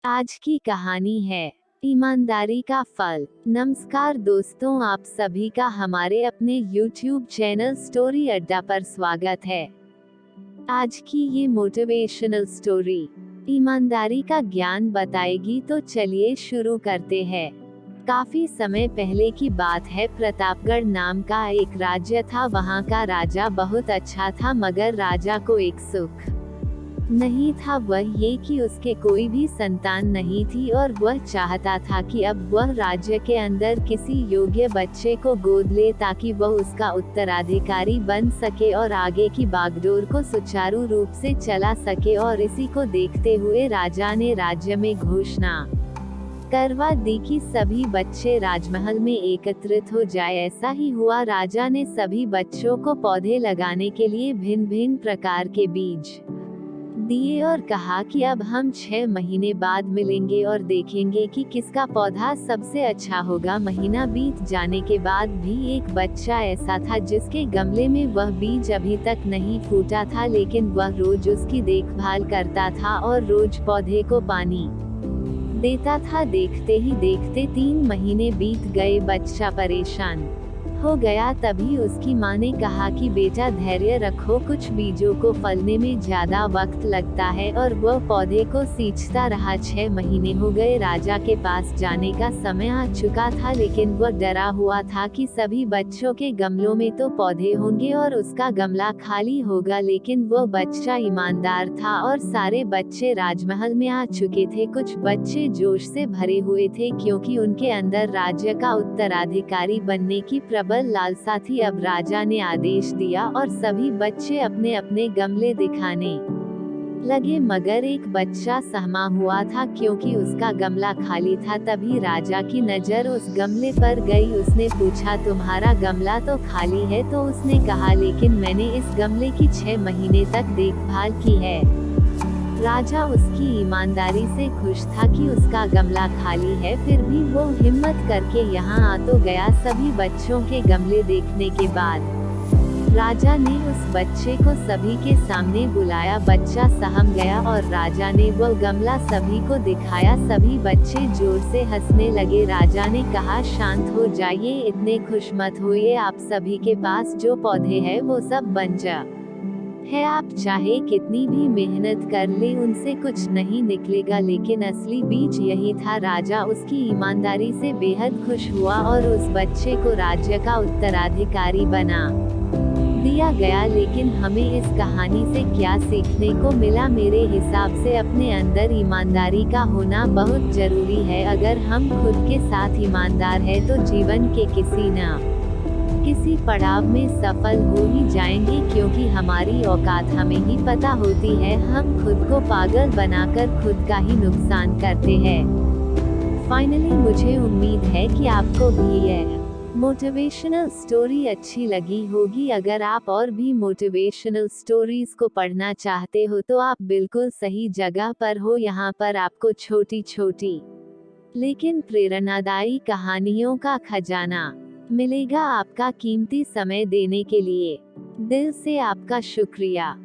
आज की कहानी है ईमानदारी का फल। नमस्कार दोस्तों, आप सभी का हमारे अपने YouTube चैनल स्टोरी अड्डा पर स्वागत है। आज की ये मोटिवेशनल स्टोरी ईमानदारी का ज्ञान बताएगी, तो चलिए शुरू करते हैं। काफी समय पहले की बात है। प्रतापगढ़ नाम का एक राज्य था। वहाँ का राजा बहुत अच्छा था, मगर राजा को एक सुख नहीं था, वह ये कि उसके कोई भी संतान नहीं थी और वह चाहता था कि अब वह राज्य के अंदर किसी योग्य बच्चे को गोद ले ताकि वह उसका उत्तराधिकारी बन सके और आगे की बागडोर को सुचारू रूप से चला सके। और इसी को देखते हुए राजा ने राज्य में घोषणा करवा दी कि सभी बच्चे राजमहल में एकत्रित हो जाए। ऐसा ही हुआ। राजा ने सभी बच्चों को पौधे लगाने के लिए भिन्न भिन्न प्रकार के बीज दिए और कहा कि अब हम 6 महीने बाद मिलेंगे और देखेंगे कि किसका पौधा सबसे अच्छा होगा। महीना बीत जाने के बाद भी एक बच्चा ऐसा था जिसके गमले में वह बीज अभी तक नहीं फूटा था, लेकिन वह रोज उसकी देखभाल करता था और रोज पौधे को पानी देता था। देखते ही देखते 3 महीने बीत गए। बच्चा परेशान हो गया। तभी उसकी माँ ने कहा कि बेटा धैर्य रखो, कुछ बीजों को फलने में ज्यादा वक्त लगता है। और वह पौधे को सींचता रहा। 6 महीने हो गए। राजा के पास जाने का समय आ चुका था, लेकिन वह डरा हुआ था कि सभी बच्चों के गमलों में तो पौधे होंगे और उसका गमला खाली होगा। लेकिन वह बच्चा ईमानदार था और सारे बच्चे राजमहल में आ चुके थे। कुछ बच्चे जोश से भरे हुए थे क्योंकि उनके अंदर राज्य का उत्तराधिकारी बनने की प्रबल लालसा थी। अब राजा ने आदेश दिया और सभी बच्चे अपने अपने गमले दिखाने लगे, मगर एक बच्चा सहमा हुआ था क्योंकि उसका गमला खाली था। तभी राजा की नजर उस गमले पर गई। उसने पूछा, तुम्हारा गमला तो खाली है? तो उसने कहा, लेकिन मैंने इस गमले की 6 महीने तक देखभाल की है। राजा उसकी ईमानदारी से खुश था कि उसका गमला खाली है, फिर भी वो हिम्मत करके यहाँ आ तो गया। सभी बच्चों के गमले देखने के बाद राजा ने उस बच्चे को सभी के सामने बुलाया। बच्चा सहम गया और राजा ने वो गमला सभी को दिखाया। सभी बच्चे जोर से हंसने लगे। राजा ने कहा, शांत हो जाइए, इतने खुश मत होइए। आप सभी के पास जो पौधे हैं वो सब बंजर है। आप चाहे कितनी भी मेहनत कर ले, उनसे कुछ नहीं निकलेगा। लेकिन असली बीज यही था। राजा उसकी ईमानदारी से बेहद खुश हुआ और उस बच्चे को राज्य का उत्तराधिकारी बना दिया गया। लेकिन हमें इस कहानी से क्या सीखने को मिला? मेरे हिसाब से अपने अंदर ईमानदारी का होना बहुत जरूरी है। अगर हम खुद के साथ ईमानदार हैं तो जीवन के किसी पड़ाव में सफल हो ही जाएंगे, क्योंकि हमारी औकात हमें ही पता होती है। हम खुद को पागल बनाकर खुद का ही नुकसान करते हैं। फाइनली मुझे उम्मीद है कि आपको भी यह मोटिवेशनल स्टोरी अच्छी लगी होगी। अगर आप और भी मोटिवेशनल स्टोरीज को पढ़ना चाहते हो तो आप बिल्कुल सही जगह पर हो। यहाँ पर आपको छोटी छोटी लेकिन प्रेरणादायी कहानियों का खजाना मिलेगा। आपका कीमती समय देने के लिए दिल से आपका शुक्रिया।